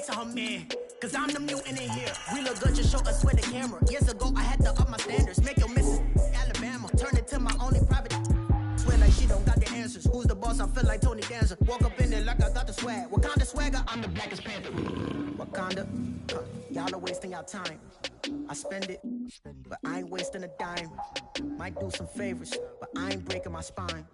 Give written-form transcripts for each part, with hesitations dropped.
to her man. Cause I'm the mutant in here. We look good, just show us where the camera. Years ago, I had to up my standards. Make your missus Alabama. Turn it to my only private. Swear like she don't got the answers. Who's the boss? I feel like Tony Danza. Walk up in there like I got the swag. What kind of swagger? I'm the blackest panther. Wakanda. Y'all are wasting your time. I spend it, but I ain't wasting a dime. Might do some favors, but I ain't breaking my spine.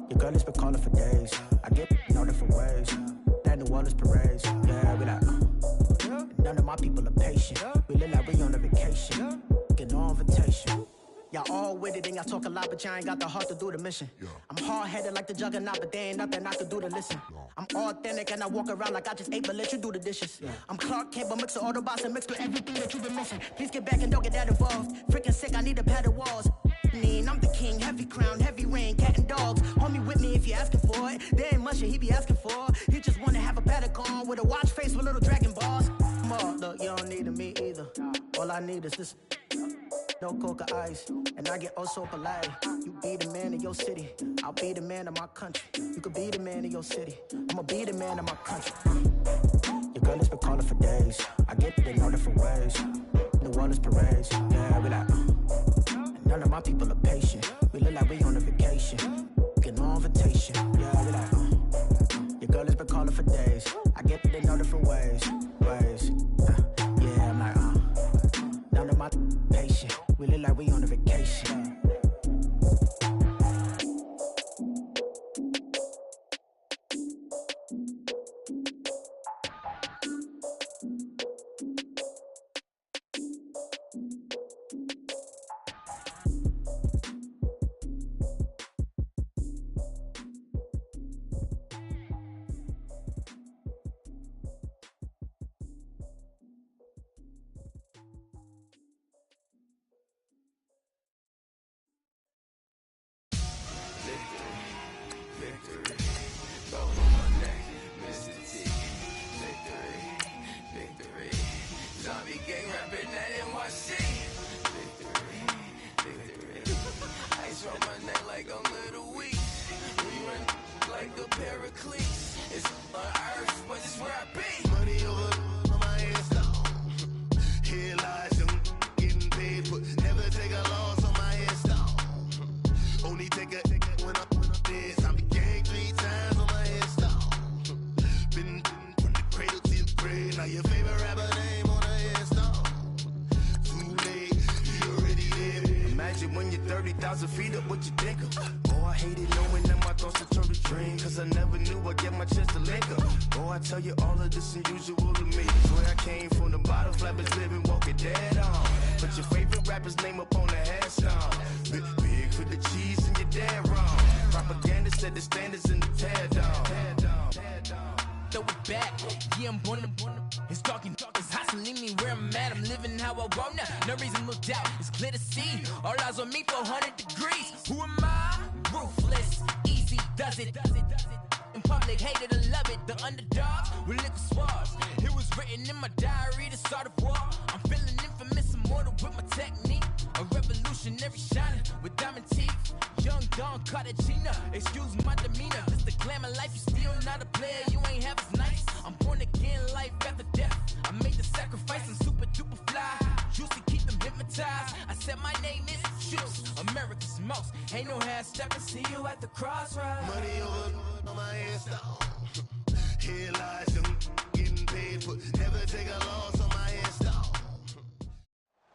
Your girl has been calling for days. I get in all different ways. That New Orleans parades. Yeah, we like, none of my people are patient. We look like we on a vacation. Get no invitation. Y'all all with it and y'all talk a lot, but y'all ain't got the heart to do the mission. I'm hard-headed like the juggernaut, but there ain't nothing I can do to listen. I'm authentic and I walk around like I just ate, but let you do the dishes. I'm Clark Kent, but mix of Autobots and mix with everything that you've been missing. Please get back and don't get that involved. Freaking sick, I need a pad of walls. I'm the king, heavy crown, heavy rain, cat and dogs. Homie with me if you're asking for it. There ain't much that he be asking for. He just wanna have a paddock on with a watch face with little dragon balls. Look, you don't need me either. All I need is this. No coca ice, and I get oh so polite. You be the man of your city, I'll be the man of my country. You could be the man of your city, I'ma be the man of my country. Your girl has been calling for days. I get it in all different ways. New Orleans parades, yeah, we like. None of my people are patient. We look like we on a vacation. Get no invitation, yeah, we like. Your girl has been calling for days. I get it in all different ways. Yeah, I'm like, none of my patient. We look like we on a vacation.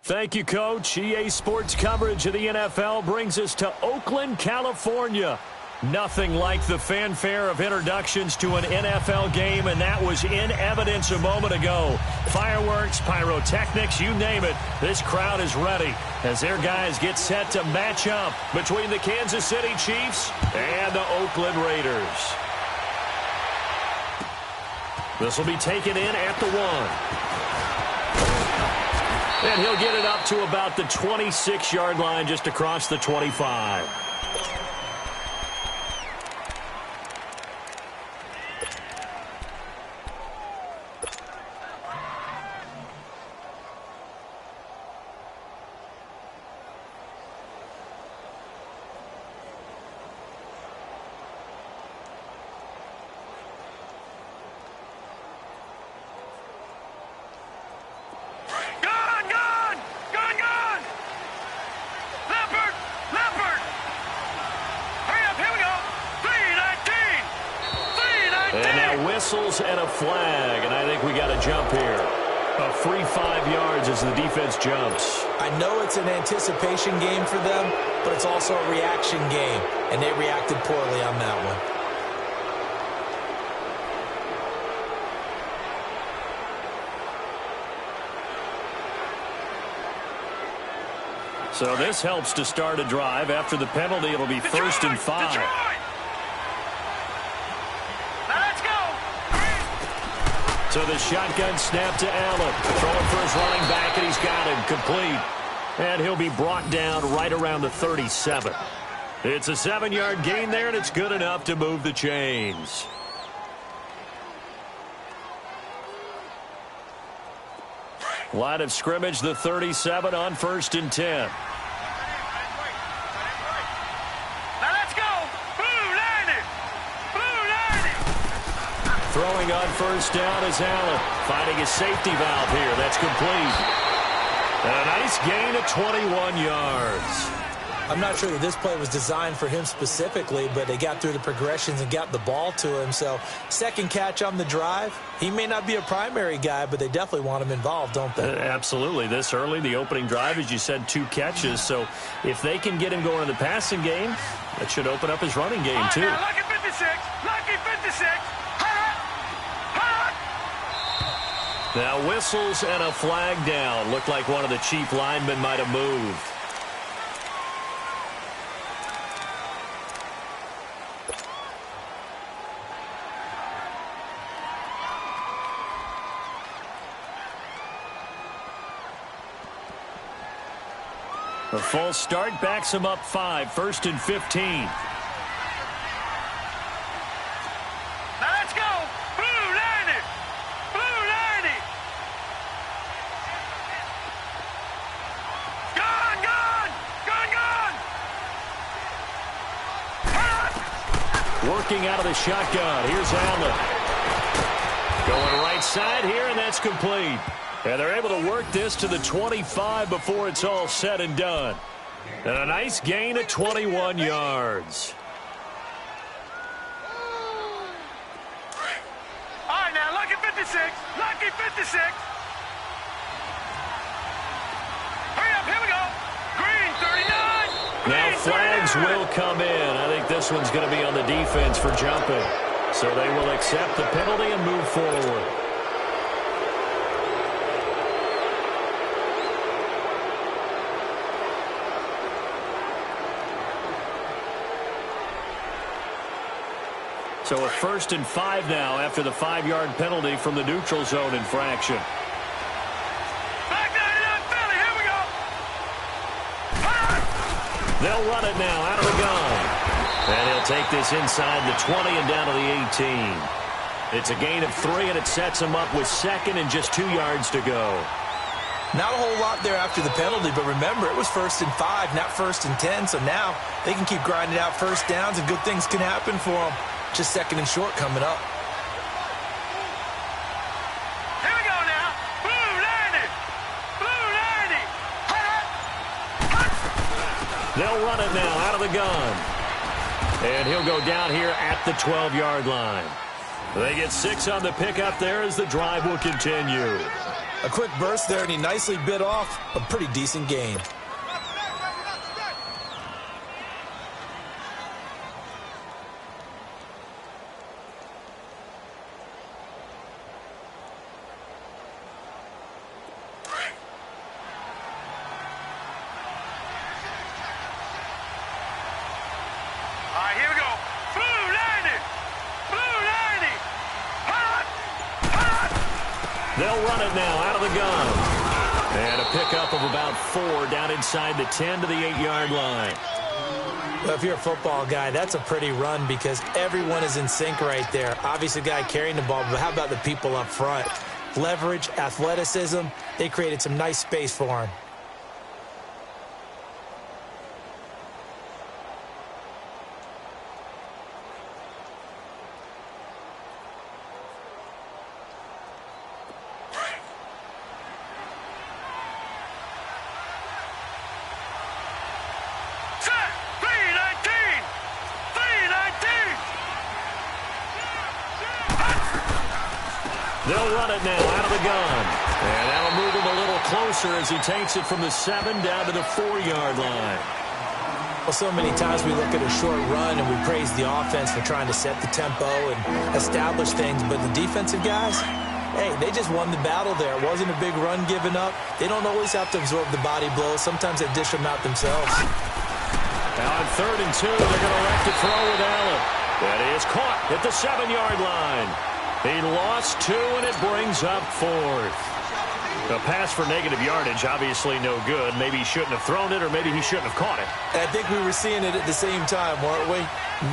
Thank you, Coach. EA Sports coverage of the NFL brings us to Oakland, California. Nothing like the fanfare of introductions to an NFL game, and that was in evidence a moment ago. Fireworks, pyrotechnics, you name it. This crowd is ready as their guys get set to match up between the Kansas City Chiefs and the Oakland Raiders. This will be taken in at the 1. And he'll get it up to about the 26-yard line, just across the 25. And now whistles and a flag, and I think we got a jump here. A free 5 yards as the defense jumps. I know it's an anticipation game for them, but it's also a reaction game, and they reacted poorly on that one. So this helps to start a drive. After the penalty, it'll be 1st and 5. Let's go. So the shotgun snap to Allen. Throwing for his running back, and he's got him complete. And he'll be brought down right around the 37. It's a 7-yard gain there, and it's good enough to move the chains. Line of scrimmage, the 37 on 1st and 10. Throwing on 1st down is Allen. Finding his safety valve here. That's complete. A nice gain of 21 yards. I'm not sure that this play was designed for him specifically, but they got through the progressions and got the ball to him. So, second catch on the drive. He may not be a primary guy, but they definitely want him involved, don't they? Absolutely. This early, the opening drive, as you said, 2 catches. So, if they can get him going in the passing game, that should open up his running game, too. Now, lucky 56. Lucky 56. Now whistles and a flag down. Looked like one of the chief linemen might have moved. The full start backs him up 5. 1st and 15. Working out of the shotgun. Here's Allen. Going right side here, and that's complete. And they're able to work this to the 25 before it's all said and done. And a nice gain of 21 yards. All right, now, lucky 56. Lucky 56. Hurry up, here we go. Green, 39. Now flags will come in. I think this one's going to be on the defense for jumping. So they will accept the penalty and move forward. So a 1st and 5 now after the 5-yard penalty from the neutral zone infraction. They'll run it now out of the gun. And he'll take this inside the 20 and down to the 18. It's a gain of 3, and it sets him up with 2nd and just 2 yards to go. Not a whole lot there after the penalty, but remember, it was 1st and 5, not 1st and 10. So now they can keep grinding out 1st downs, and good things can happen for them. Just 2nd and short coming up. Here we go now. Blue 90. Blue 90. They'll run it now out of the gun. And he'll go down here at the 12-yard line. They get 6 on the pickup there as the drive will continue. A quick burst there, and he nicely bit off a pretty decent gain. They'll run it now out of the gun. And a pickup of about 4 down inside the 10 to the 8-yard line. Well, if you're a football guy, that's a pretty run because everyone is in sync right there. Obviously, the guy carrying the ball, but how about the people up front? Leverage, athleticism, they created some nice space for him. They'll run it now out of the gun. And that'll move him a little closer as he takes it from the 7 down to the 4-yard line. Well, so many times we look at a short run and we praise the offense for trying to set the tempo and establish things. But the defensive guys, hey, they just won the battle there. It wasn't a big run given up. They don't always have to absorb the body blows. Sometimes they dish them out themselves. Now on 3rd and 2, they're going to elect to throw with Allen. That is caught at the 7-yard line. He lost 2, and it brings up 4th. A pass for negative yardage, obviously no good. Maybe he shouldn't have thrown it, or maybe he shouldn't have caught it. I think we were seeing it at the same time, weren't we?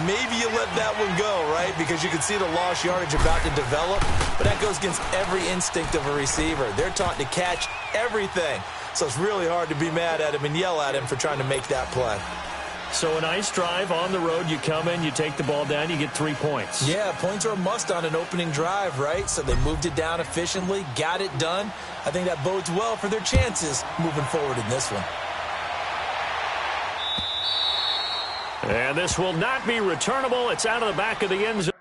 Maybe you let that one go, right? Because you can see the lost yardage about to develop. But that goes against every instinct of a receiver. They're taught to catch everything. So it's really hard to be mad at him and yell at him for trying to make that play. So a nice drive on the road. You come in, you take the ball down, you get 3 points. Yeah, points are a must on an opening drive, right? So they moved it down efficiently, got it done. I think that bodes well for their chances moving forward in this one. And this will not be returnable. It's out of the back of the end zone.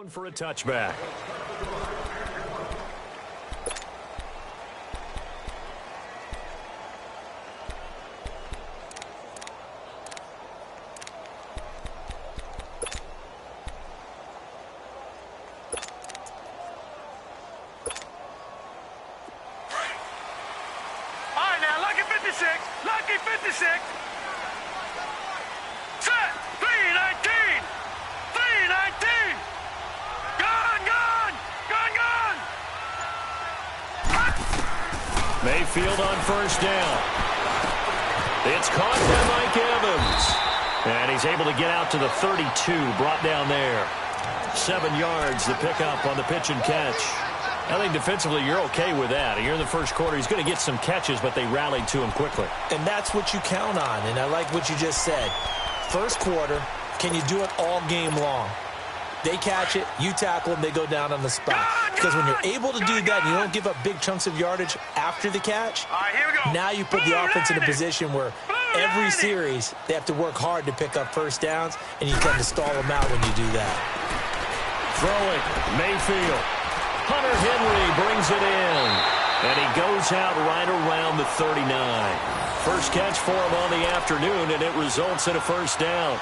For a touchback. All right, now, lucky 56. Lucky 56. Set. 319. 319. Mayfield on 1st down. It's caught by Mike Evans. And he's able to get out to the 32, brought down there. 7 yards, the pickup on the pitch and catch. I think defensively you're okay with that. You're in the first quarter. He's going to get some catches, but they rallied to him quickly. And that's what you count on, and I like what you just said. First quarter, can you do it all game long? They catch it, you tackle them, they go down on the spot. Because when you're able to do that and you don't give up big chunks of yardage after the catch, now you put the offense in a position where every series they have to work hard to pick up first downs, and you tend to stall them out when you do that. Throwing, Mayfield. Hunter Henry brings it in. And he goes out right around the 39. First catch for him on the afternoon, and it results in a 1st down.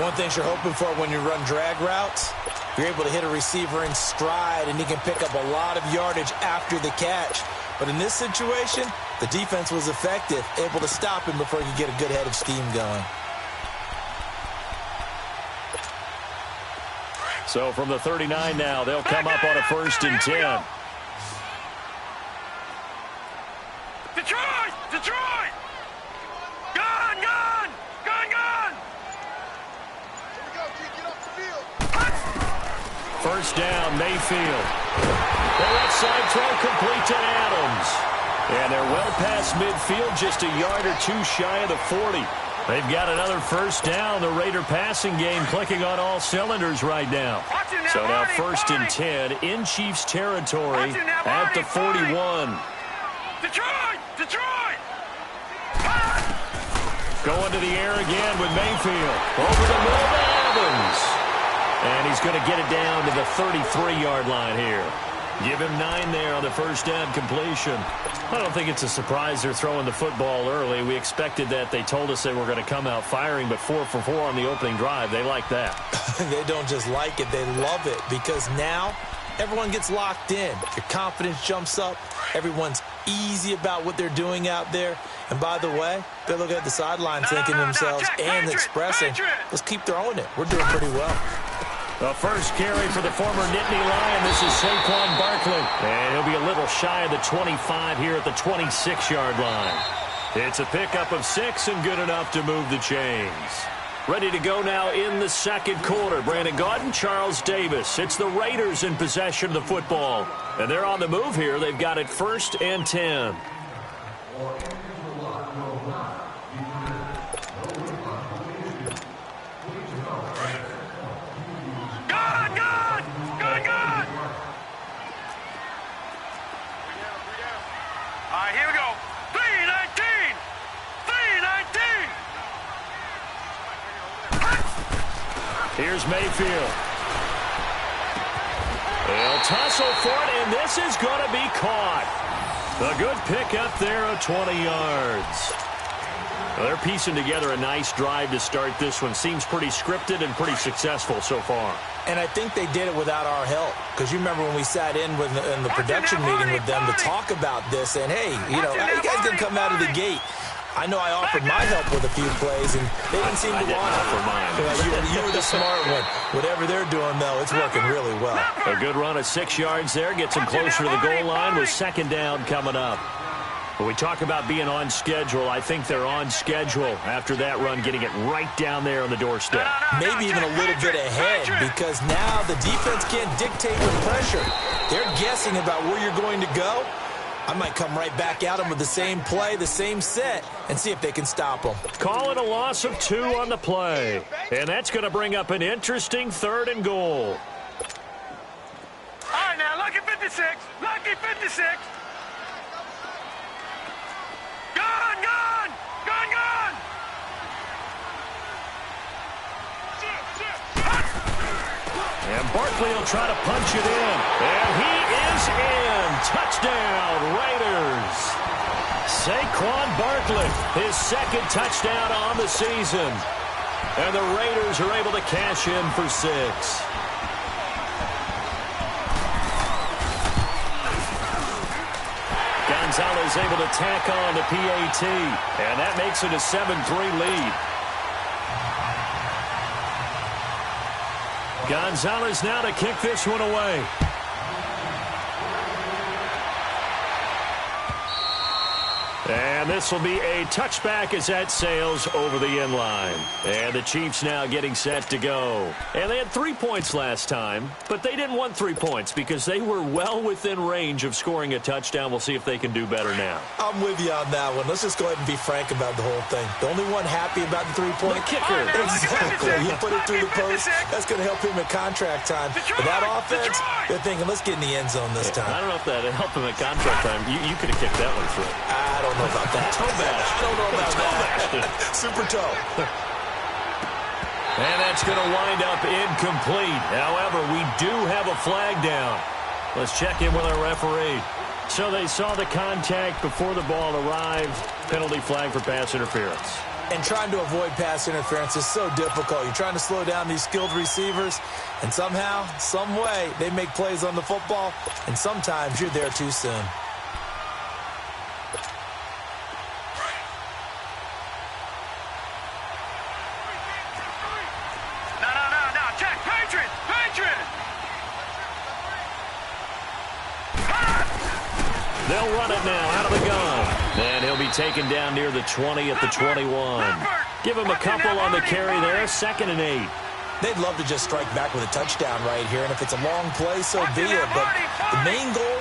One thing you're hoping for when you run drag routes, you're able to hit a receiver in stride, and he can pick up a lot of yardage after the catch. But in this situation, the defense was effective, able to stop him before he could get a good head of steam going. So from the 39 now, they'll come up on a 1st and 10. Detroit! Detroit! Gun! Gun! Gun! Gun! 1st down, Mayfield. The left side throw complete to Adams. And they're well past midfield, just a yard or 2 shy of the 40. They've got another 1st down. The Raider passing game clicking on all cylinders right now. So now 1st and 10 in Chiefs territory at the 41. Detroit! Detroit! Going to the air again with Mayfield. Over the middle to Evans. And he's going to get it down to the 33-yard line here. Give him 9 there on the 1st down completion. I don't think it's a surprise they're throwing the football early. We expected that. They told us they were going to come out firing, but 4 for 4 on the opening drive. They like that. They don't just like it, they love it, because now everyone gets locked in. Your confidence jumps up. Everyone's easy about what they're doing out there. And by the way, they're looking at the sideline thinking to themselves and expressing, let's keep throwing it. We're doing pretty well. The first carry for the former Nittany Lion. This is Saquon Barkley. And he'll be a little shy of the 25 here at the 26-yard line. It's a pickup of 6 and good enough to move the chains. Ready to go now in the second quarter. Brandon Gaudin, Charles Davis. It's the Raiders in possession of the football. And they're on the move here. They've got it 1st and 10. Here's Mayfield. They'll tussle for it, and this is going to be caught. A good pick up there of 20 yards. Well, they're piecing together a nice drive to start this one. Seems pretty scripted and pretty successful so far. And I think they did it without our help. Because you remember when we sat in the production meeting with them to talk about this. And, hey, you know, how are you guys going to come out of the gate? I know I offered my help with a few plays, and they didn't seem to want to. offer mine. You were the smart one. Whatever they're doing, though, it's working really well. A good run of 6 yards there. Gets them closer to the goal line with second down coming up. When we talk about being on schedule, I think they're on schedule after that run, getting it right down there on the doorstep. Maybe even a little bit ahead, because now the defense can't dictate with pressure. They're guessing about where you're going to go. I might come right back at them with the same play, the same set, and see if they can stop them. Call it a loss of 2 on the play. And that's going to bring up an interesting 3rd and goal. All right, now, lucky 56. Lucky 56. Gone, gone. Gone, gone. And Barkley will try to punch it in. And he is in. Touchdown, Raiders. Saquon Barkley, his 2nd touchdown on the season. And the Raiders are able to cash in for 6. Gonzalez able to tack on the PAT. And that makes it a 7-3 lead. Gonzalez now to kick this one away. And this will be a touchback as that sails over the end line. And the Chiefs now getting set to go. And they had 3 points last time, but they didn't want 3 points because they were well within range of scoring a touchdown. We'll see if they can do better now. I'm with you on that one. Let's just go ahead and be frank about the whole thing. The only one happy about the 3-point kicker. Exactly. He put it through the post. That's going to help him at contract time. But that offense, they're thinking, let's get in the end zone this time. I don't know if that helped him at contract time. You could have kicked that one through. I don't know about that. Toe bash. I don't know about that. Super toe. And that's going to wind up incomplete. However, we do have a flag down. Let's check in with our referee. So they saw the contact before the ball arrived. Penalty flag for pass interference. And trying to avoid pass interference is so difficult. You're trying to slow down these skilled receivers, and somehow, some way, they make plays on the football, and sometimes you're there too soon. They'll run it now out of the gun. And he'll be taken down near the 20 at the 21. Give him a couple on the carry there. 2nd and 8. They'd love to just strike back with a touchdown right here. And if it's a long play, so be it. But the main goal,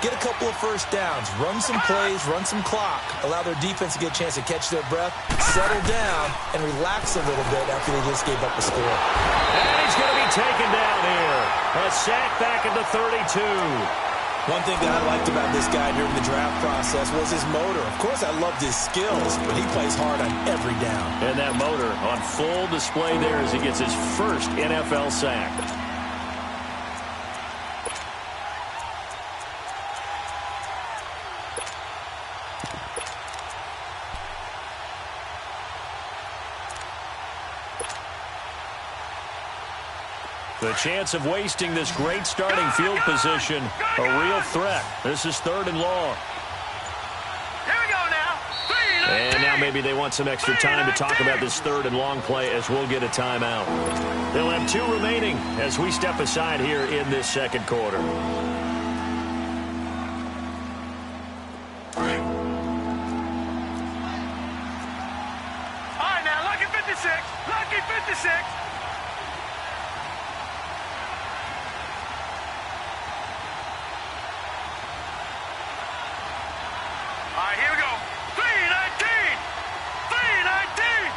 get a couple of first downs. Run some plays, run some clock. Allow their defense to get a chance to catch their breath, settle down, and relax a little bit after they just gave up a score. And he's going to be taken down here. A sack back at the 32. One thing that I liked about this guy during the draft process was his motor. Of course, I loved his skills, but he plays hard on every down. And that motor on full display there as he gets his first NFL sack. The chance of wasting this great starting field position, a real threat. This is 3rd and long. Here we go now. And now maybe they want some extra time to talk about this 3rd and long play as we'll get a timeout. They'll have 2 remaining as we step aside here in this 2nd quarter. All right, now, lucky 56. Lucky 56. All right, here we go. 319. 319.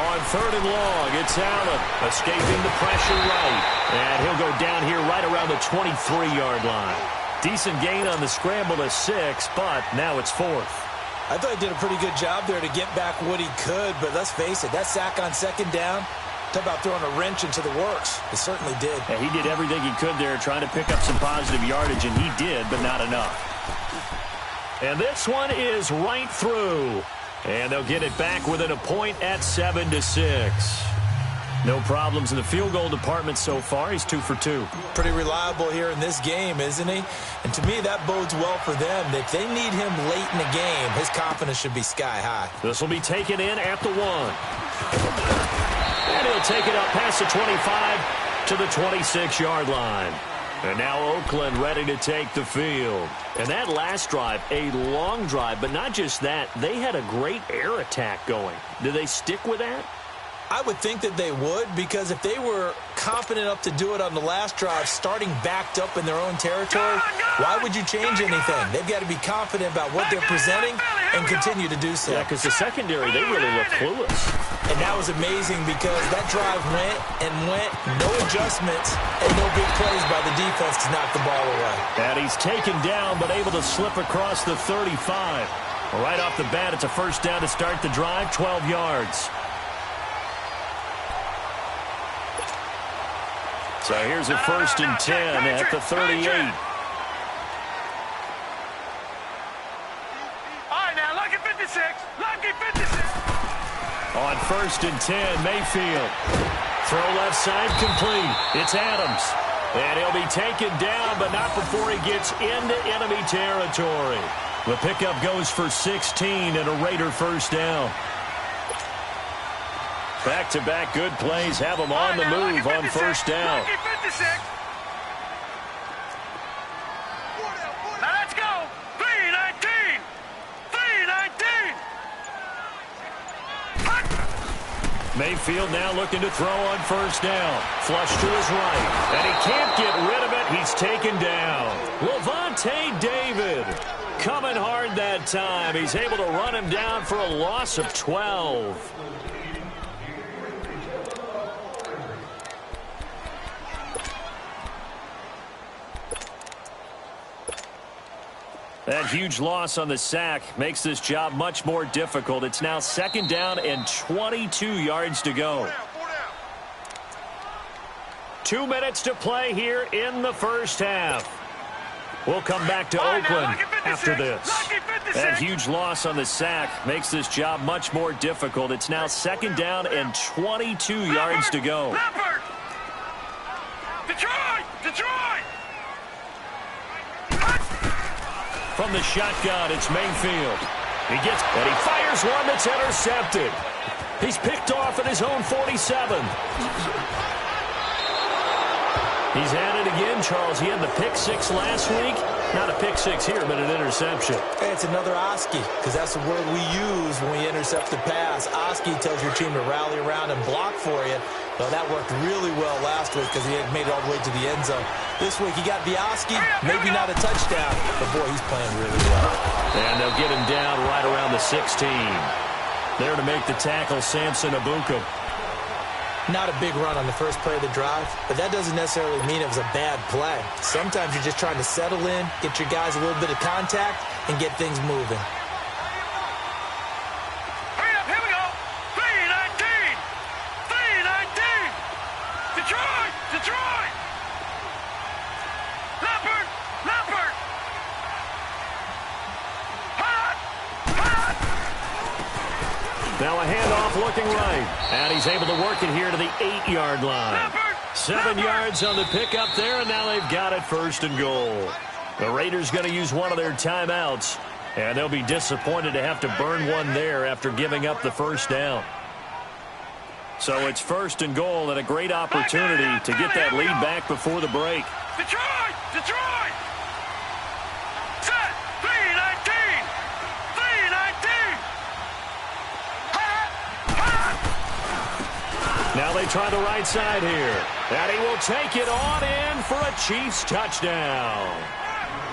On 3rd and long, it's Allen escaping the pressure right. And he'll go down here right around the 23-yard line. Decent gain on the scramble to 6, but now it's 4th. I thought he did a pretty good job there to get back what he could, but let's face it, that sack on second down, talk about throwing a wrench into the works. It certainly did. Yeah, he did everything he could there trying to pick up some positive yardage, and he did, but not enough. And this one is right through. And they'll get it back within a point at 7-6. No problems in the field goal department so far. He's 2 for 2. Pretty reliable here in this game, isn't he? And to me, that bodes well for them. If they need him late in the game, his confidence should be sky high. This will be taken in at the 1. And he'll take it up past the 25 to the 26-yard line. And now Oakland ready to take the field. And that last drive, a long drive, but not just that. They had a great air attack going. Do they stick with that? I would think that they would, because if they were confident enough to do it on the last drive, starting backed up in their own territory, why would you change anything? They've got to be confident about what they're presenting and continue to do so. Yeah, because the secondary, they really look clueless. And that was amazing because that drive went and went, no adjustments, and no big plays by the defense to knock the ball away. And he's taken down, but able to slip across the 35. Right off the bat, it's a first down to start the drive, 12 yards. So here's a 1st and 10 at the 38. All right, now, lucky 56. Lucky 56. On 1st and 10, Mayfield. Throw left side complete. It's Adams. And he'll be taken down, but not before he gets into enemy territory. The pickup goes for 16 and a Raider first down. Back-to-back good plays have them on the move on first down. Now let's go. 3-19. 3-19. Mayfield now looking to throw on first down. Flush to his right. And he can't get rid of it. He's taken down. Levante David coming hard that time. He's able to run him down for a loss of 12. That huge loss on the sack makes this job much more difficult. It's now 2nd down and 22 yards to go. 2 minutes to play here in the first half. We'll come back to Oakland after this. That huge loss on the sack makes this job much more difficult. It's now 2nd down and 22 yards to go. Detroit! From the shotgun, it's Mayfield. He fires one that's intercepted. He's picked off at his own 47. He's at it again, Charles. He had the pick 6 last week. Not a pick 6 here, but an interception. Hey, it's another Oski, because that's the word we use when we intercept the pass. Oski tells your team to rally around and block for you. Well, that worked really well last week because he had made it all the way to the end zone. This week, he got the Oski, maybe not a touchdown, but boy, he's playing really well. And they'll get him down right around the 16. There to make the tackle, Samson Abuka. Not a big run on the first play of the drive, but that doesn't necessarily mean it was a bad play. Sometimes you're just trying to settle in, get your guys a little bit of contact, and get things moving. Hurry up, here we go. 3-19. 3-19. Detroit. Leopard. Now a handoff looking right. And he's able to work it here to the 8-yard line. 7 yards on the pickup there, and now they've got it 1st and goal. The Raiders going to use one of their timeouts, and they'll be disappointed to have to burn one there after giving up the first down. So it's 1st and goal and a great opportunity to get that lead back before the break. Detroit! Set! 3-19! 3-19! Now they try the right side here. And he will take it on in for a Chiefs touchdown.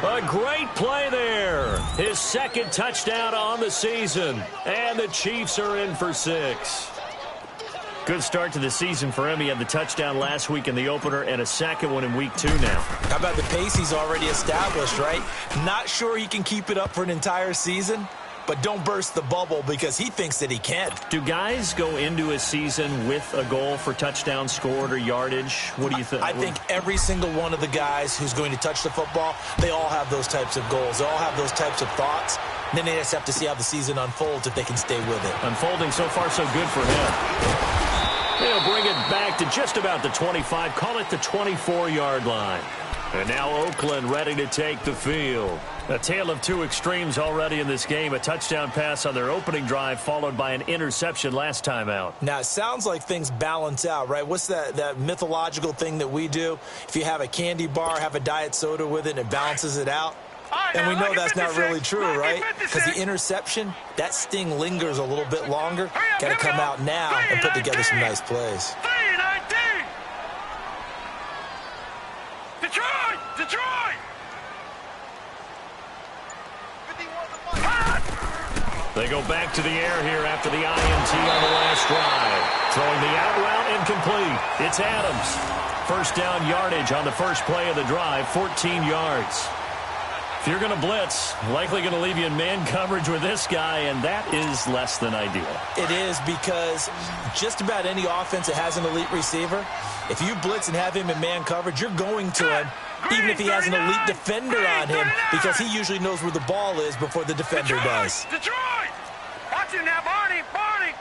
A great play there. His 2nd touchdown on the season. And the Chiefs are in for 6. Good start to the season for him. He had the touchdown last week in the opener and a 2nd one in week 2 now. How about the pace he's already established, right? Not sure he can keep it up for an entire season, but don't burst the bubble because he thinks that he can. Do guys go into a season with a goal for touchdown scored or yardage? What do you think? I think every single one of the guys who's going to touch the football, they all have those types of goals. They all have those types of thoughts. And then they just have to see how the season unfolds if they can stay with it. Unfolding so far so good for him. They'll bring it back to just about the 25. Call it the 24-yard line. And now Oakland ready to take the field. A tale of two extremes already in this game. A touchdown pass on their opening drive followed by an interception last time out. Now, it sounds like things balance out, right? What's that mythological thing that we do? If you have a candy bar, have a diet soda with it, and it balances it out. And we know that's not really true, right? Because the interception, that sting lingers a little bit longer. Got to come out now and put together some nice plays. 3-19. Detroit! Detroit! They go back to the air here after the INT on the last drive. Throwing the out route incomplete. It's Adams. First down yardage on the first play of the drive, 14 yards. If you're going to blitz, likely going to leave you in man coverage with this guy, and that is less than ideal. It is, because just about any offense that has an elite receiver, if you blitz and have him in man coverage, you're going to him, even if he has an elite defender on him, because he usually knows where the ball is before the defender does. Detroit! Watch him now, Barney! Barney!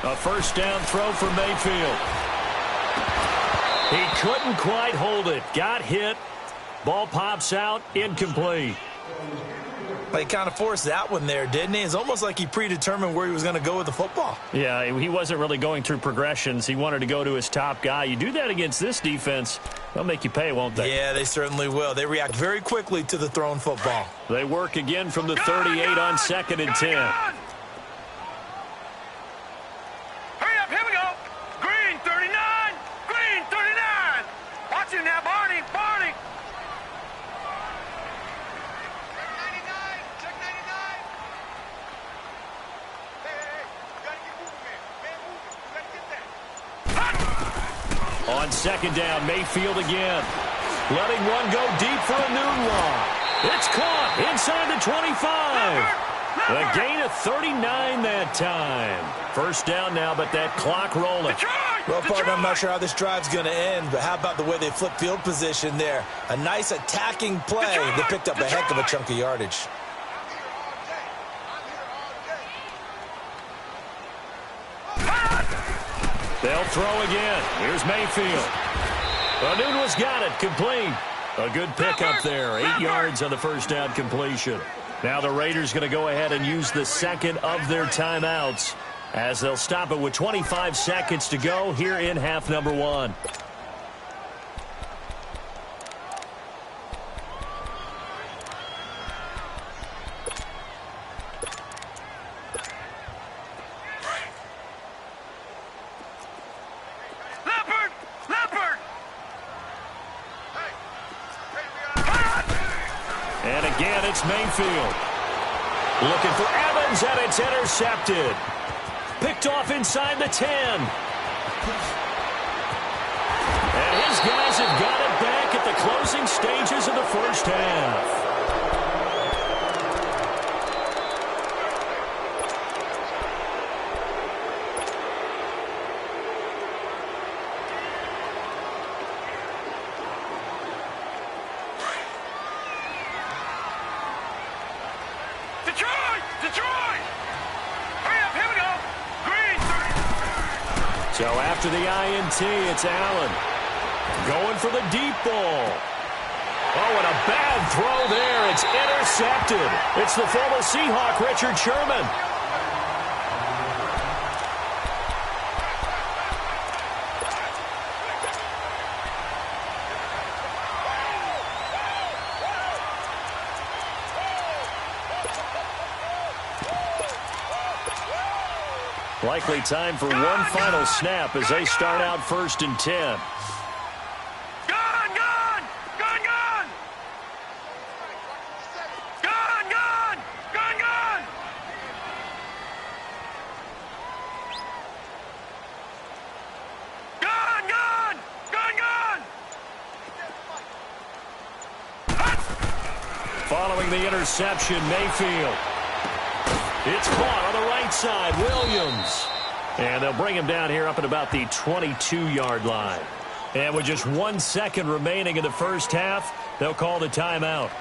A first down throw for Mayfield. He couldn't quite hold it. Got hit. Ball pops out. Incomplete. He kind of forced that one there, didn't he? It's almost like he predetermined where he was going to go with the football. Yeah, he wasn't really going through progressions. He wanted to go to his top guy. You do that against this defense, they'll make you pay, won't they? Yeah, they certainly will. They react very quickly to the thrown football. They work again from the 38 on 2nd and 10. Hurry up, here we go. Green 39. Green 39. Watch him now, Barney. Barney. Check 99. Hey, you gotta get moving, man. Man, moving. You gotta get that. On 2nd down, Mayfield again. Letting one go deep for a Noonlaw. It's caught inside the 25. A gain of 39 that time. First down now, but that clock rolling. Well, partner, I'm not sure how this drive's going to end, but how about the way they flip field position there? A nice attacking play. They picked up a heck of a chunk of yardage. They'll throw again. Here's Mayfield. Anunwa's got it. Complete. A good pickup there. 8 yards on the first down completion. Now the Raiders going to go ahead and use the second of their timeouts as they'll stop it with 25 seconds to go here in half number 1. And again, it's Mayfield. Looking for Evans, and it's intercepted. Picked off inside the 10. And his guys have got it back at the closing stages of the first half. So after the INT, it's Allen. Going for the deep ball. Oh, and a bad throw there. It's intercepted. It's the former Seahawk, Richard Sherman. Likely time for one final snap as they start out 1st and 10. Gun! Gun! Gun! Gun! Gun! Gun! Gun! Gun! Gun! Gun! Gun! Gun! interception, Mayfield. It's caught on the right side, Williams. And they'll bring him down here up at about the 22-yard line. And with just 1 second remaining in the first half, they'll call the timeout.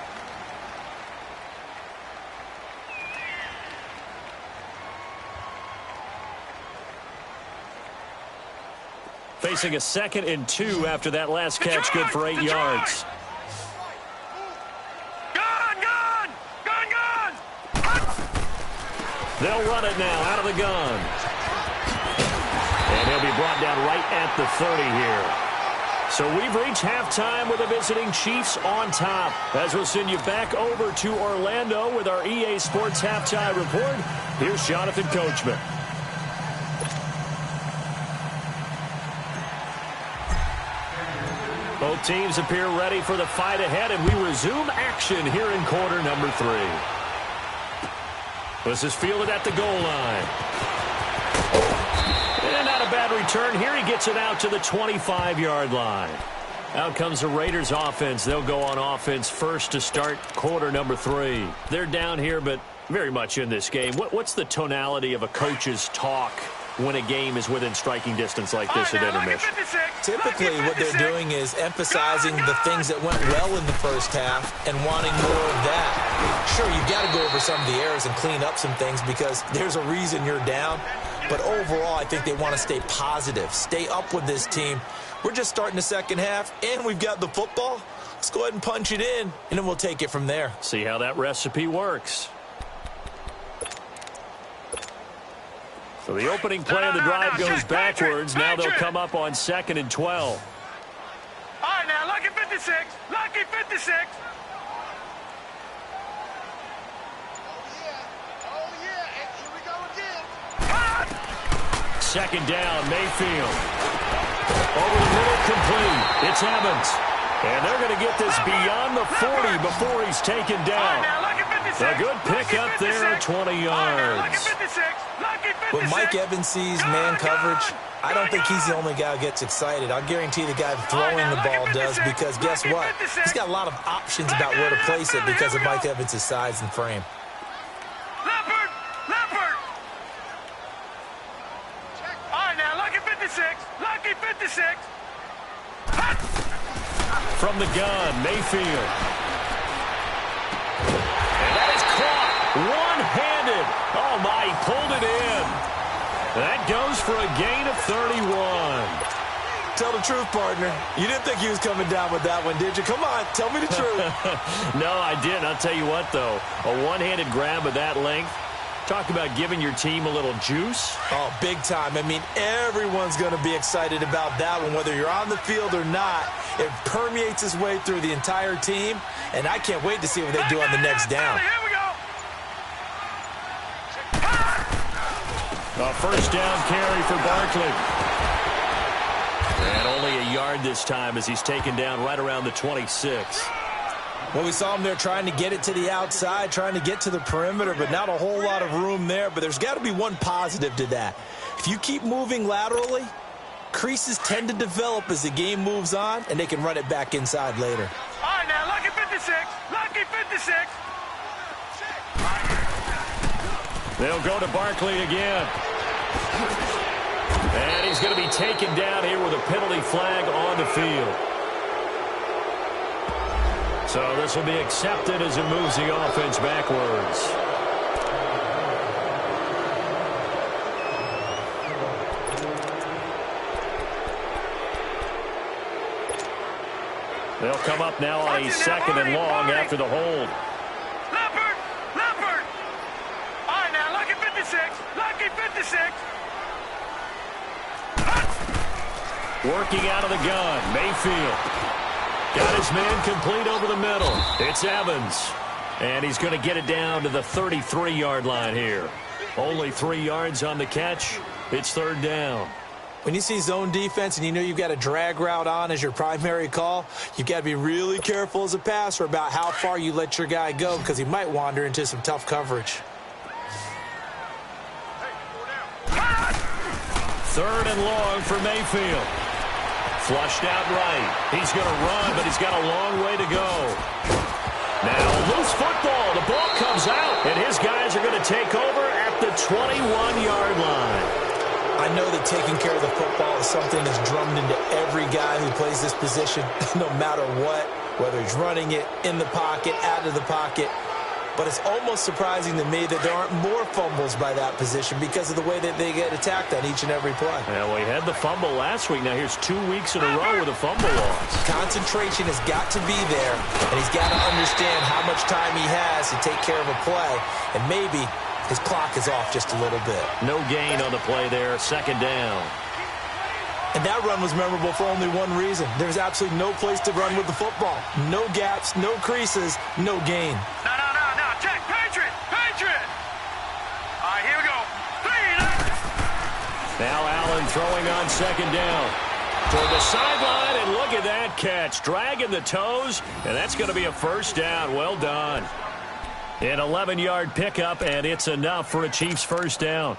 Facing a 2nd and 2 after that last catch, good for 8 yards. They'll run it now out of the gun. And he'll be brought down right at the 30 here. So we've reached halftime with the visiting Chiefs on top. As we'll send you back over to Orlando with our EA Sports Halftime Report, here's Jonathan Coachman. Both teams appear ready for the fight ahead, and we resume action here in quarter number 3. This is fielded at the goal line. And not a bad return here. He gets it out to the 25-yard line. Out comes the Raiders offense. They'll go on offense first to start quarter number 3. They're down here, but very much in this game. What's the tonality of a coach's talk when a game is within striking distance like this at intermission? Typically, what they're doing is emphasizing the things that went well in the first half and wanting more of that. Sure, you've got to go over some of the errors and clean up some things because there's a reason you're down. But overall, I think they want to stay positive, stay up with this team. We're just starting the second half, and we've got the football. Let's go ahead and punch it in, and then we'll take it from there. See how that recipe works. So the opening play of the drive goes backwards. Now they'll come up on 2nd and 12. All right, now, lucky 56. Lucky 56. Oh, yeah. And here we go again. 2nd down, Mayfield. Over the middle, complete. It's Evans. And they're going to get this beyond the 40 before he's taken down. A good pickup there at 20 yards. When Mike Evans sees man coverage, I don't think he's the only guy who gets excited. I'll guarantee the guy throwing the ball does because guess what? He's got a lot of options about where to place it because of Mike Evans' size and frame. Leopard! Leopard! All right, now, lucky 56. Lucky 56. From the gun, Mayfield. And that is caught one-handed. Oh, my, he pulled it in. That goes for a gain of 31. Tell the truth, partner. You didn't think he was coming down with that one, did you? Come on, tell me the truth. No, I didn't. I'll tell you what, though. A one-handed grab of that length. Talk about giving your team a little juice. Oh, big time. I mean, everyone's going to be excited about that one, whether you're on the field or not. It permeates its way through the entire team, and I can't wait to see what they do on the next down. Here we go. A first down carry for Barkley. And only a yard this time as he's taken down right around the 26. Well, we saw him there trying to get it to the outside, trying to get to the perimeter, but not a whole lot of room there. But there's got to be one positive to that. If you keep moving laterally, creases tend to develop as the game moves on, and they can run it back inside later. All right, now, lucky 56. Lucky 56. They'll go to Barkley again. And he's going to be taken down here with a penalty flag on the field. So this will be accepted as it moves the offense backwards. They'll come up now on a 2nd and long after the hold. Leopard! Leopard! All right, now, lucky 56. Lucky 56. Working out of the gun, Mayfield. Got his man complete over the middle. It's Evans. And he's going to get it down to the 33-yard line here. Only 3 yards on the catch. It's 3rd down. When you see zone defense and you know you've got a drag route on as your primary call, you've got to be really careful as a passer about how far you let your guy go because he might wander into some tough coverage. 3rd and long for Mayfield. Flushed out right. He's going to run, but he's got a long way to go. Now loose football. The ball comes out, and his guys are going to take over at the 21-yard line. I know that taking care of the football is something that's drummed into every guy who plays this position, no matter what, whether he's running it, in the pocket, out of the pocket. But it's almost surprising to me that there aren't more fumbles by that position because of the way that they get attacked on each and every play. Yeah, well, he had the fumble last week. Now here's 2 weeks in a row with a fumble loss. Concentration has got to be there, and he's got to understand how much time he has to take care of a play, and maybe his clock is off just a little bit. No gain on the play there, second down. And that run was memorable for only one reason. There's absolutely no place to run with the football. No gaps, no creases, no gain. No. Check. Patriot. All right, here we go. 3. Now Allen throwing on second down. Toward the sideline, and look at that catch. Dragging the toes, and that's going to be a first down. Well done. An 11-yard pickup, and it's enough for a Chiefs first down.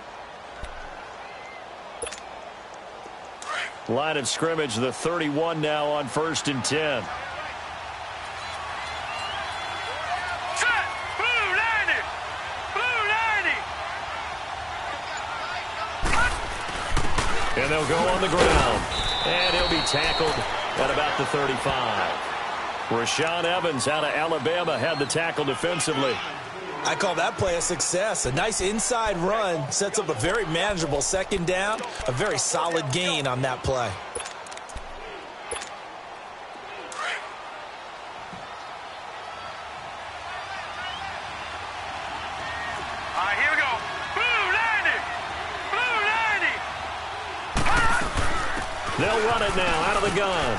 Line of scrimmage, the 31 now on 1st and 10. And they'll go on the ground. And he'll be tackled at about the 35. Rashaan Evans out of Alabama had the tackle defensively. I call that play a success. A nice inside run sets up a very manageable second down. A very solid gain on that play. All right, here we go. Blue 90. They'll run it now out of the gun.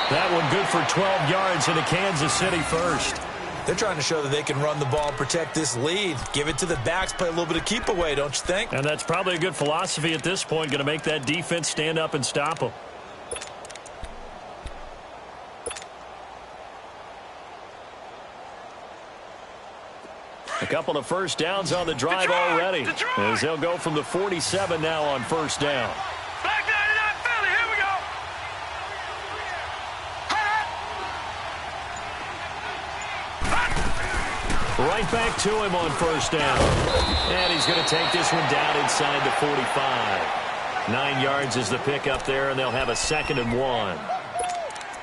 That one good for 12 yards into Kansas City first. They're trying to show that they can run the ball, protect this lead. Give it to the backs, play a little bit of keep away, don't you think? And that's probably a good philosophy at this point, going to make that defense stand up and stop them. A couple of first downs on the drive already, as they'll go from the 47 now on first down. Black 99 Philly, here we go. Right back to him on first down. And he's going to take this one down inside the 45. 9 yards is the pickup there, and they'll have a 2nd and 1.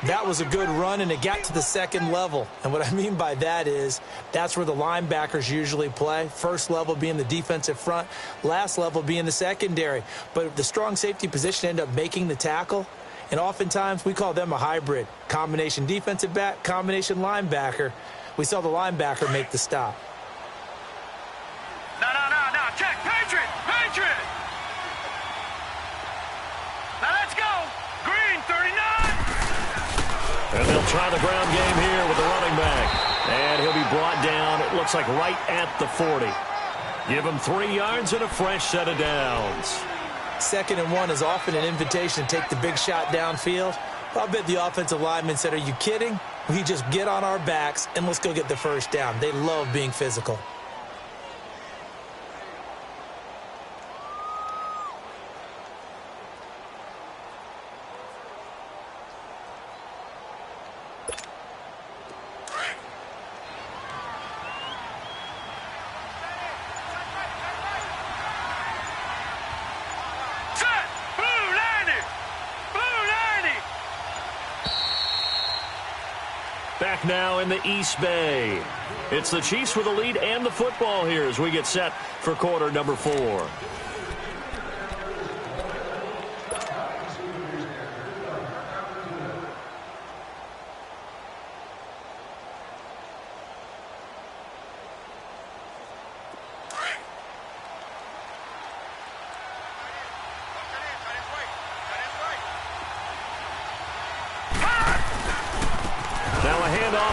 That was a good run, and it got to the second level. And what I mean by that is that's where the linebackers usually play. First level being the defensive front, last level being the secondary. But the strong safety position ended up making the tackle, and oftentimes we call them a hybrid. Combination defensive back, combination linebacker. We saw the linebacker make the stop. No. Check. Patriot. Now let's go. Green 39. And they'll try the ground game here with the running back. And he'll be brought down, it looks like right at the 40. Give him 3 yards and a fresh set of downs. 2nd and 1 is often an invitation to take the big shot downfield. I'll bet the offensive lineman said, are you kidding? We just get on our backs and let's go get the first down. They love being physical. Back now in the East Bay. It's the Chiefs with the lead and the football here as we get set for quarter number 4.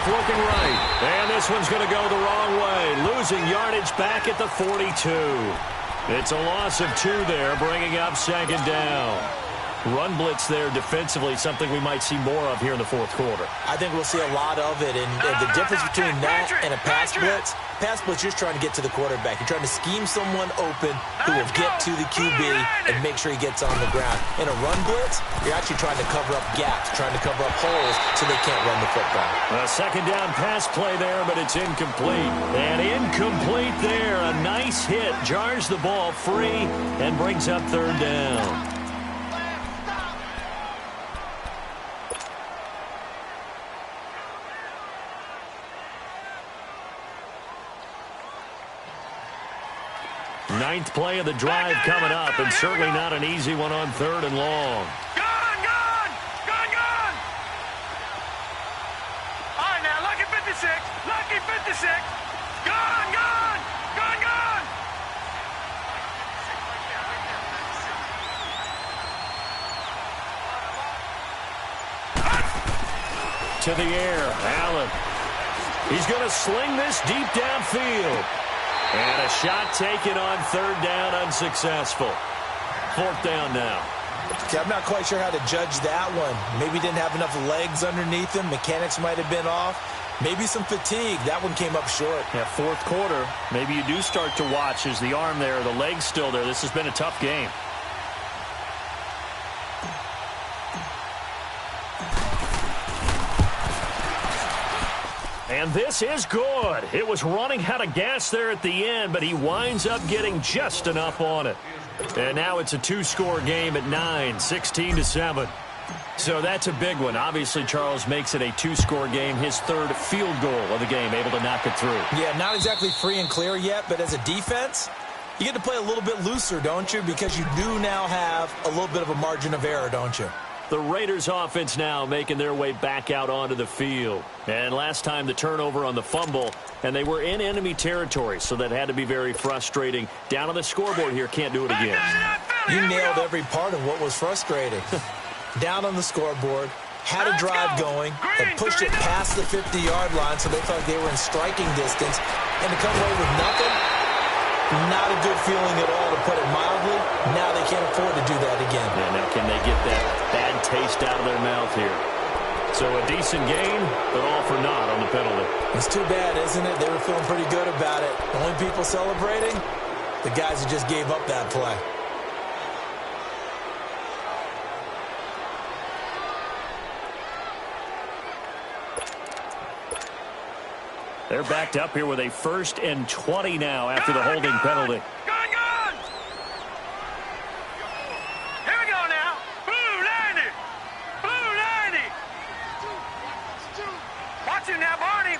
Looking right, and this one's going to go the wrong way, losing yardage back at the 42. It's a loss of 2 there, bringing up 2nd down. Run blitz there defensively, something we might see more of here in the fourth quarter. I think we'll see a lot of it, and the difference between that and a pass blitz, you're just trying to get to the quarterback. You're trying to scheme someone open who will get to the QB and make sure he gets on the ground. In a run blitz, you're actually trying to cover up gaps, trying to cover up holes so they can't run the football. A second down pass play there, but it's incomplete. And incomplete there. A nice hit. Jars the ball free and brings up third down. Ninth play of the drive coming up, and certainly not an easy one on third and long. Gone! All right, now, lucky 56. Gone! To the air, Allen. He's going to sling this deep downfield. And a shot taken on third down, unsuccessful. Fourth down now. Okay, I'm not quite sure how to judge that one. Maybe didn't have enough legs underneath him. Mechanics might have been off. Maybe some fatigue. That one came up short. Yeah, fourth quarter, maybe you do start to watch. Is the arm there, the leg's still there? This has been a tough game. And this is good. It was running out of gas there at the end, but he winds up getting just enough on it. And now it's a two-score game at 9, 16-7. So that's a big one. Obviously, Charles makes it a two-score game, his third field goal of the game, able to knock it through. Yeah, not exactly free and clear yet, but as a defense, you get to play a little bit looser, don't you? Because you do now have a little bit of a margin of error, don't you? The Raiders offense now making their way back out onto the field. And last time the turnover on the fumble, and they were in enemy territory, so that had to be very frustrating. Down on the scoreboard here, can't do it again. You nailed every part of what was frustrating. Down on the scoreboard, had a drive going, and pushed it past the 50-yard line, so they felt like they were in striking distance. And to come away with nothing, not a good feeling at all, to put it mildly. Now they can't afford to do that again. Yeah, now can they get that bad taste out of their mouth here? So a decent game, but all for naught on the penalty. It's too bad, isn't it? They were feeling pretty good about it. The only people celebrating, the guys who just gave up that play. They're backed up here with a 1st and 20 now after the holding penalty. Gone! Here we go now. Blue 90. Watch him now, Barney.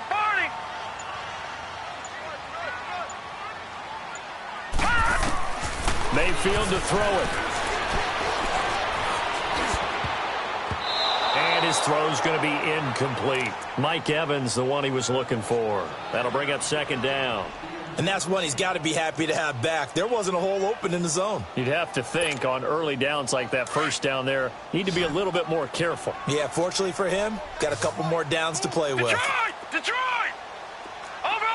Mayfield to throw it. And his throw's going to be incomplete. Mike Evans, the one he was looking for. That'll bring up second down. And that's one he's got to be happy to have back. There wasn't a hole open in the zone. You'd have to think on early downs like that first down there, need to be a little bit more careful. Yeah, fortunately for him, got a couple more downs to play with. Detroit! Over!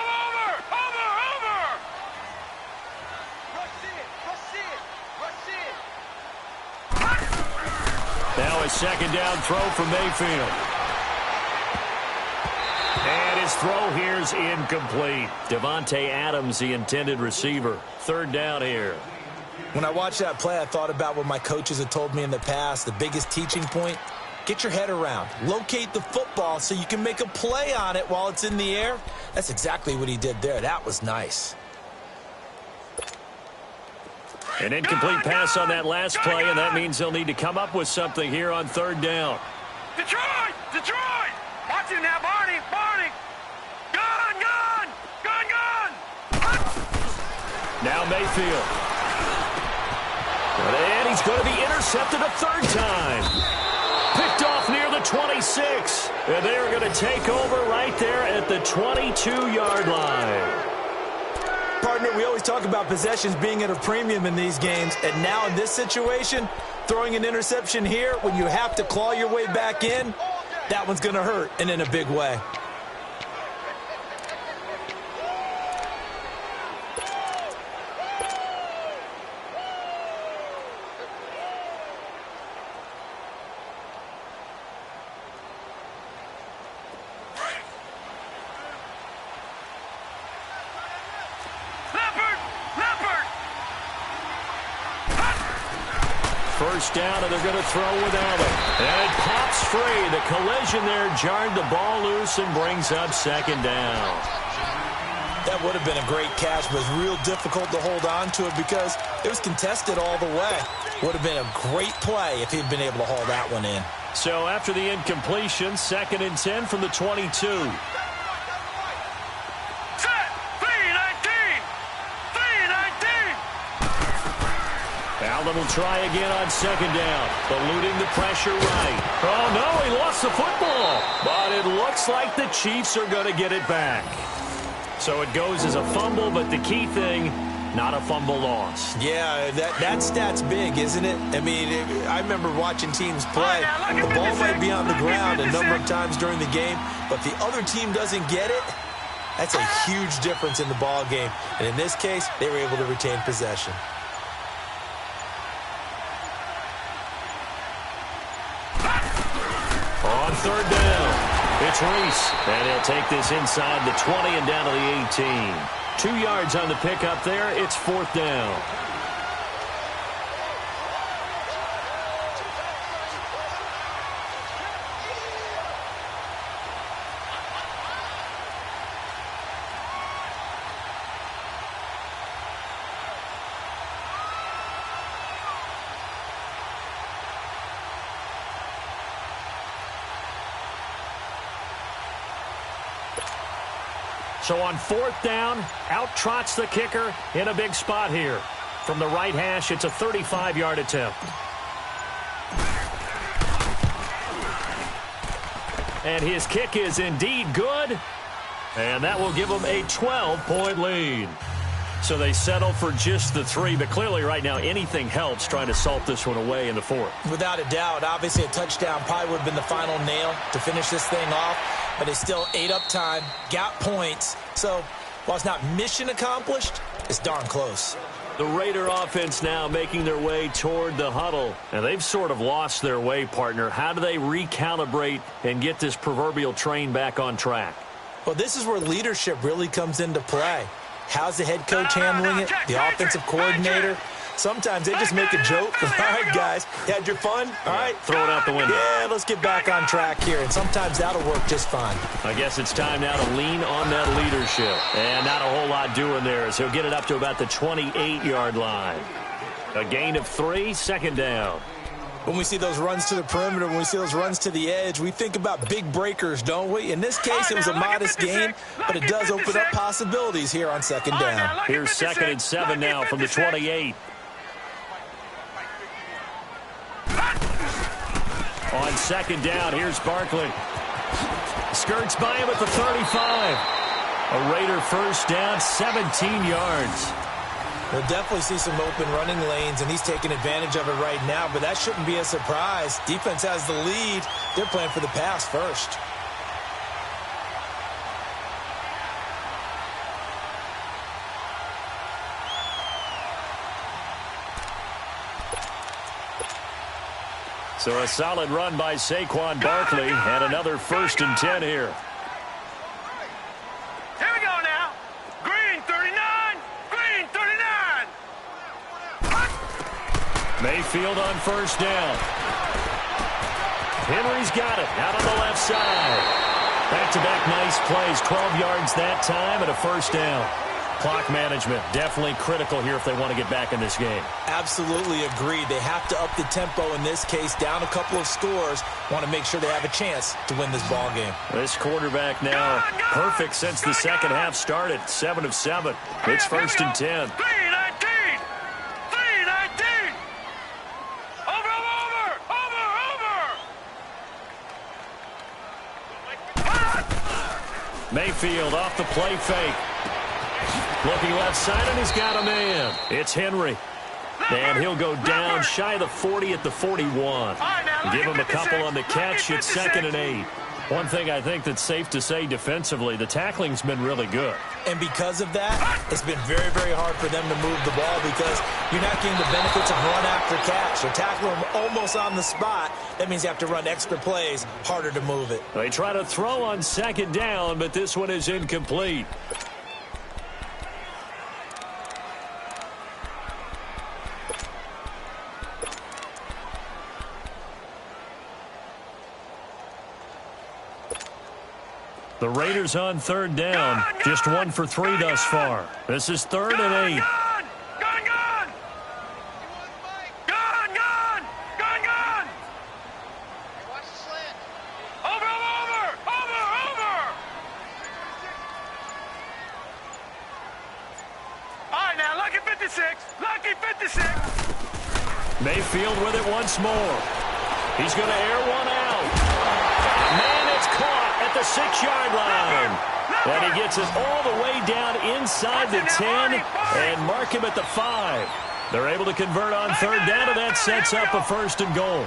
Now a second down throw from Mayfield. And his throw here's incomplete. Devontae Adams, the intended receiver. Third down here. When I watched that play, I thought about what my coaches had told me in the past. The biggest teaching point, get your head around. Locate the football so you can make a play on it while it's in the air. That's exactly what he did there. That was nice. An incomplete pass on that last play, and that means they'll need to come up with something here on third down. Detroit! Watch him now, Barney! Gone! Now Mayfield. And he's going to be intercepted a third time. Picked off near the 26. And they're going to take over right there at the 22-yard line. Partner, we always talk about possessions being at a premium in these games, and now in this situation, throwing an interception here when you have to claw your way back in, that one's going to hurt, and in a big way. first down, and they're going to throw without it. And it pops free. The collision there jarred the ball loose and brings up second down. That would have been a great catch, but it's real difficult to hold on to it because it was contested all the way. Would have been a great play if he'd been able to haul that one in. So after the incompletion, 2nd and 10 from the 22. Allen will try again on 2nd down, eluding the pressure right. Oh, no, he lost the football. But it looks like the Chiefs are going to get it back. So it goes as a fumble, but the key thing, not a fumble loss. Yeah, that stat's big, isn't it? I mean, I remember watching teams play. The ball might be on the ground a number of times during the game, but the other team doesn't get it. That's a huge difference in the ball game. And in this case, they were able to retain possession. On 3rd down, it's Reese, and he'll take this inside the 20 and down to the 18. 2 yards on the pickup there. It's 4th down. So on 4th down, out trots the kicker in a big spot here. From the right hash, it's a 35-yard attempt. And his kick is indeed good. And that will give them a 12-point lead. So they settle for just the 3, but clearly right now anything helps trying to salt this one away in the 4th. Without a doubt, obviously a touchdown probably would have been the final nail to finish this thing off, but they still ate up time, got points. So while it's not mission accomplished, it's darn close. The Raider offense now making their way toward the huddle, and they've sort of lost their way, partner. How do they recalibrate and get this proverbial train back on track? Well, this is where leadership really comes into play. How's the head coach handling it? The offensive coordinator? Sometimes they just make a joke. All right, guys, you had your fun? All right. Throw it out the window. Yeah, let's get back on track here. And sometimes that'll work just fine. I guess it's time now to lean on that leadership. And not a whole lot doing there as he'll get it up to about the 28-yard line. A gain of 3, 2nd down. When we see those runs to the perimeter, when we see those runs to the edge, we think about big breakers, don't we? In this case, it was a modest gain, but it does open up possibilities here on 2nd down. Here's 2nd and 7 now from the 28. On 2nd down, here's Barkley. Skirts by him at the 35. A Raider first down, 17 yards. We'll definitely see some open running lanes, and he's taking advantage of it right now, but that shouldn't be a surprise. Defense has the lead. They're playing for the pass first. So a solid run by Saquon Barkley, and another 1st and 10 here. Here we go now. Green 39. Green 39. Mayfield on 1st down. Henry's got it out on the left side. Back-to-back nice plays. 12 yards that time and a 1st down. Clock management definitely critical here if they want to get back in this game. Absolutely agreed. They have to up the tempo in this case, down a couple of scores. Want to make sure they have a chance to win this ball game. This quarterback now perfect since the second half started. 7 of 7. It's 1st and 10. 3-19. 3-19. Over. Mayfield off the play fake. Looking left side, and he's got a man. It's Henry. And he'll go down shy of the 40 at the 41. Give him a couple on the catch. It's 2nd and 8. One thing I think that's safe to say defensively, the tackling's been really good. And because of that, it's been very, very hard for them to move the ball because you're not getting the benefits of run after catch. You're tackling them almost on the spot. That means you have to run extra plays, harder to move it. They try to throw on 2nd down, but this one is incomplete. The Raiders on third down. Just 1 for 3 thus far. This is 3rd and 8. Lucky 56. Mayfield with it once more. He's going to air one out. Man, it's caught at the 6-yard line. And he gets it all the way down inside the 10 and mark him at the 5. They're able to convert on third down, and that sets up a 1st and goal.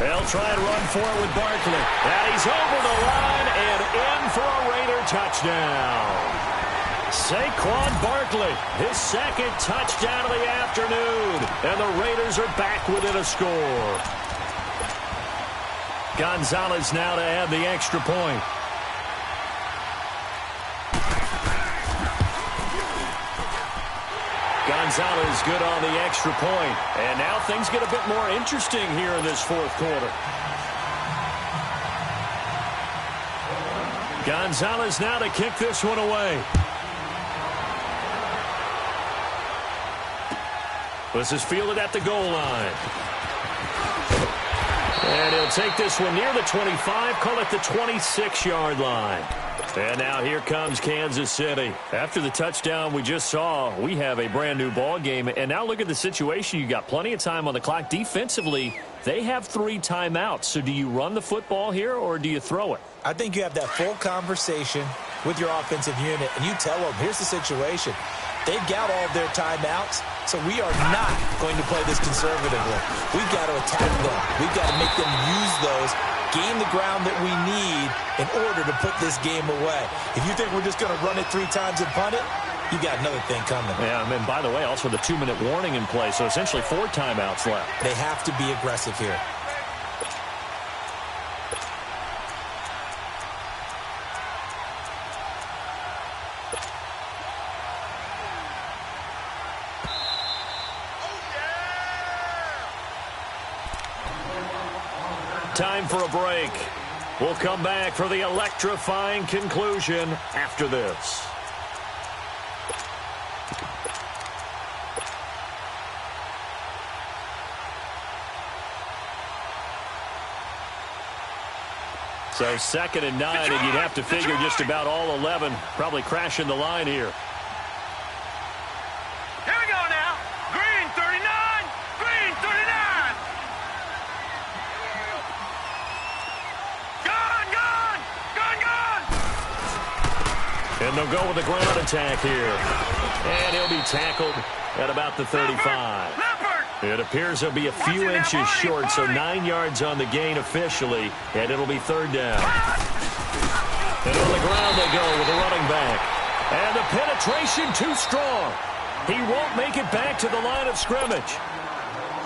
They'll try and run for it with Barkley. And he's over the line and in for a Raider touchdown. Saquon Barkley, his 2nd touchdown of the afternoon. And the Raiders are back within a score. Gonzalez now to add the extra point. Gonzalez good on the extra point. And now things get a bit more interesting here in this 4th quarter. Gonzalez now to kick this one away. This is fielded at the goal line. And he'll take this one near the 25, call it the 26-yard line. And now here comes Kansas City. After the touchdown we just saw, we have a brand-new ball game. And now look at the situation. You got plenty of time on the clock. Defensively, they have 3 timeouts. So do you run the football here or do you throw it? I think you have that full conversation with your offensive unit, and you tell them, here's the situation. They've got all of their timeouts, so we are not going to play this conservatively. We've got to attack them. We've got to make them use those, gain the ground that we need in order to put this game away. If you think we're just going to run it 3 times and punt it, you got another thing coming. Yeah, and by the way, also the 2-minute warning in play, so essentially 4 timeouts left. They have to be aggressive here. Time for a break. We'll come back for the electrifying conclusion after this. So 2nd and 9, and you'd have to figure just about all 11 probably crashing the line here. Here we go now. Green 39. Green 39. And they'll go with the ground attack here. And he'll be tackled at about the 35. It appears he'll be a few inches short, so 9 yards on the gain officially, and it'll be 3rd down. And on the ground they go with the running back. And the penetration too strong. He won't make it back to the line of scrimmage.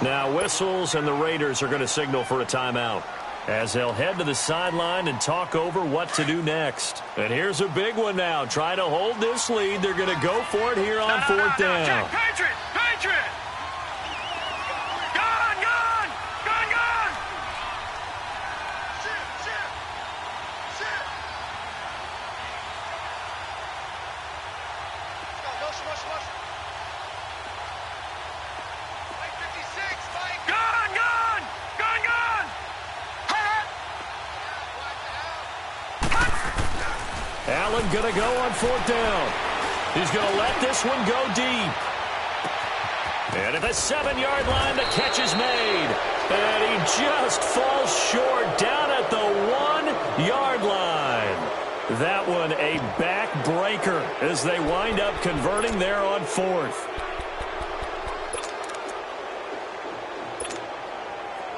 Now whistles, and the Raiders are going to signal for a timeout, as they'll head to the sideline and talk over what to do next. And here's a big one now. Try to hold this lead. They're going to go for it here on 4th down. Patriot! Patriot! Gone! Gone! Gone! Gone! Sit! Go, motion! Mike 56, Mike! Gone! Gone! Gone! Gone! Allen going to go on 4th down. He's going to let this one go deep. And at the 7-yard line, the catch is made. And he just falls short down at the 1-yard line. That one a backbreaker as they wind up converting there on 4th.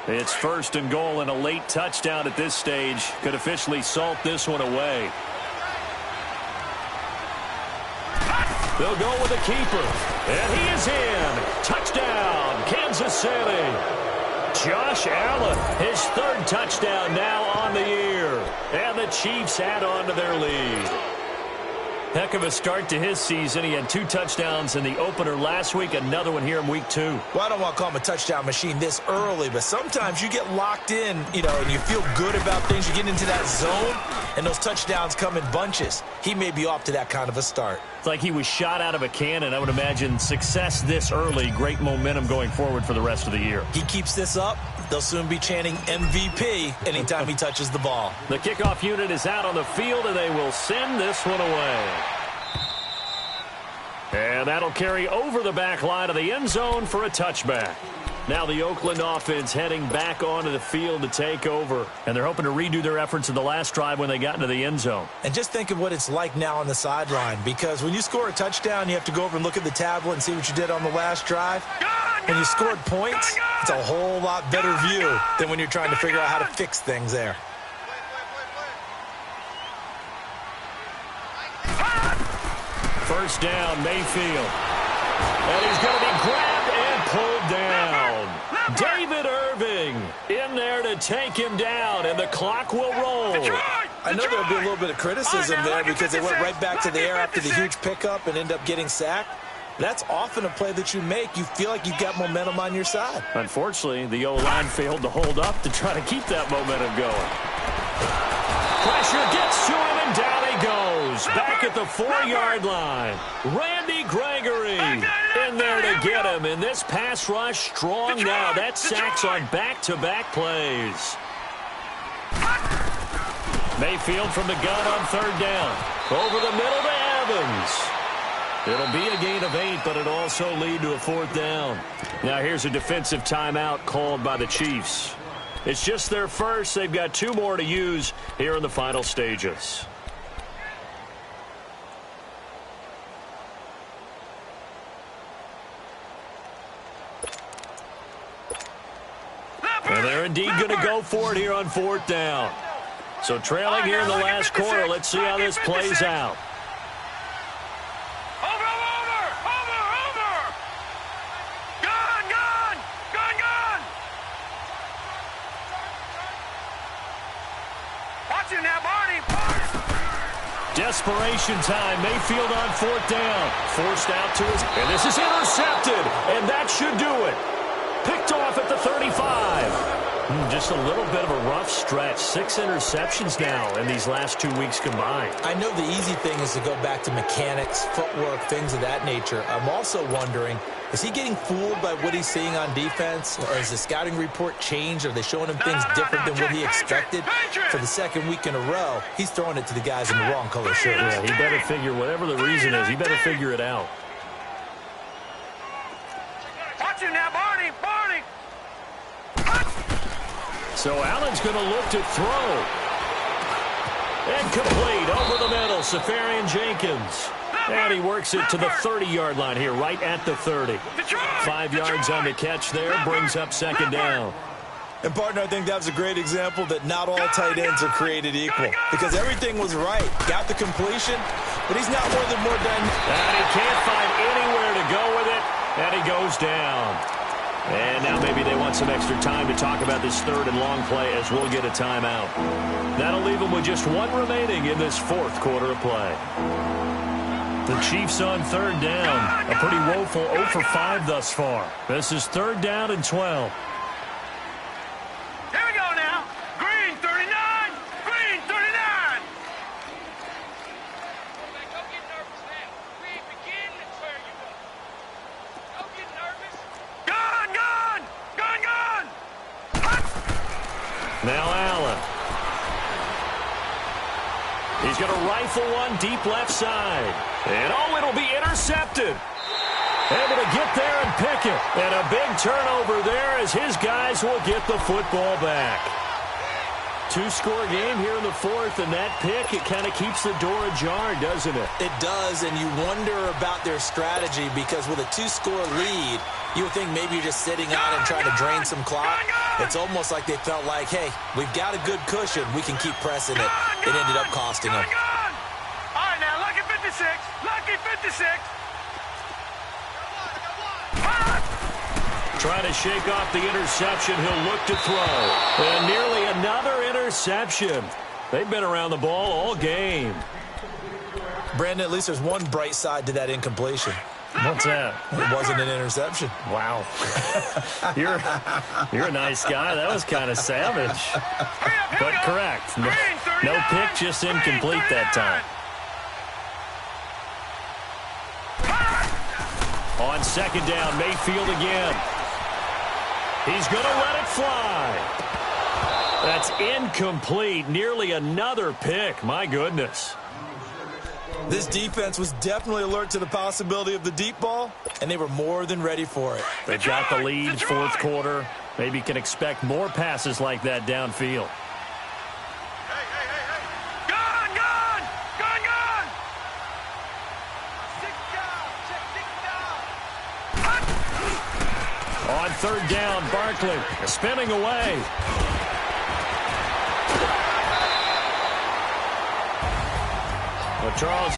It's 1st and goal, and a late touchdown at this stage could officially salt this one away. They'll go with the keeper. And he is in. Touchdown, Kansas City. Josh Allen, his 3rd touchdown now on the year. And the Chiefs add on to their lead. Heck of a start to his season. He had 2 touchdowns in the opener last week, another one here in week 2. Well, I don't want to call him a touchdown machine this early, but sometimes you get locked in, and you feel good about things. You get into that zone, and those touchdowns come in bunches. He may be off to that kind of a start. It's like he was shot out of a cannon. I would imagine success this early, great momentum going forward for the rest of the year. He keeps this up, they'll soon be chanting MVP anytime he touches the ball. The kickoff unit is out on the field, and they will send this one away. And that'll carry over the back line of the end zone for a touchback. Now the Oakland offense heading back onto the field to take over. And they're hoping to redo their efforts in the last drive when they got into the end zone. And just think of what it's like now on the sideline. Because when you score a touchdown, you have to go over and look at the tablet and see what you did on the last drive. When you scored points, it's a whole lot better view than when you're trying to figure out how to fix things there. First down, Mayfield. And he's going to be grabbed and pulled down. David Irving in there to take him down, and the clock will roll. I know there'll be a little bit of criticism there because they went right back to the air after the huge pickup and end up getting sacked. That's often a play that you make. You feel like you've got momentum on your side. Unfortunately, the O-line failed to hold up to try to keep that momentum going. Pressure gets to him, and down he goes. Back at the 4-yard line. Randy Gregory in there to get him. And this pass rush strong now. That's sacks on back-to-back plays. Mayfield from the gun on 3rd down. Over the middle to Evans. It'll be a gain of 8, but it'll also lead to a 4th down. Now here's a defensive timeout called by the Chiefs. It's just their first. They've got 2 more to use here in the final stages. And they're indeed going to go for it here on 4th down. So trailing here in the last quarter. Let's see how this plays out. Desperation time. Mayfield on 4th down. Forced out to his... And this is intercepted. And that should do it. Picked off at the 35. Just a little bit of a rough stretch. 6 interceptions now in these last 2 weeks combined. I know the easy thing is to go back to mechanics, footwork, things of that nature. I'm also wondering, is he getting fooled by what he's seeing on defense? Or has the scouting report changed? Are they showing him things different than what he expected? For the 2nd week in a row, he's throwing it to the guys in the wrong color shirts. Yeah, he better figure, whatever the reason is, he better figure it out. Watch him now, Barney! Barney! So Allen's going to look to throw. And complete over the middle, Safarian Jenkins. And he works it to the 30-yard line here, right at the 30. 5 yards on the catch there, brings up 2nd down. And, partner, I think that was a great example that not all tight ends are created equal. Because everything was right. Got the completion, but he's not more than more done. And he can't find anywhere to go with it, and he goes down. And now maybe they want some extra time to talk about this 3rd and long play as we'll get a timeout. That'll leave them with just 1 remaining in this 4th quarter of play. The Chiefs on 3rd down. A pretty woeful 0 for 5 thus far. This is 3rd down and 12. Here we go now. Green 39. Green 39. Don't get nervous now. We ain't beginning to tear you up. Don't get nervous. Gun, gun. Gun, gun. Now Allen. He's going to rifle one deep left side. And, oh, it'll be intercepted. Able to get there and pick it. And a big turnover there as his guys will get the football back. 2-score game here in the 4th, and that pick, it kind of keeps the door ajar, doesn't it? It does, and you wonder about their strategy because with a 2-score lead, you would think maybe you're just sitting on and trying to drain some clock. It's almost like they felt like, hey, we've got a good cushion. We can keep pressing it. It ended up costing them. All right, now, lucky 56. Lucky 56. Trying to shake off the interception. He'll look to throw. And nearly another interception. They've been around the ball all game. Brandon, at least there's one bright side to that incompletion. What's that? It wasn't an interception. Wow. You're a nice guy. That was kind of savage. But correct. No pick, just incomplete that time. On second down, Mayfield again. He's going to let it fly. That's incomplete. Nearly another pick. My goodness. This defense was definitely alert to the possibility of the deep ball, and they were more than ready for it. They've got the lead, fourth quarter. Maybe can expect more passes like that downfield. On third down, Barkley spinning away. Well, Charles,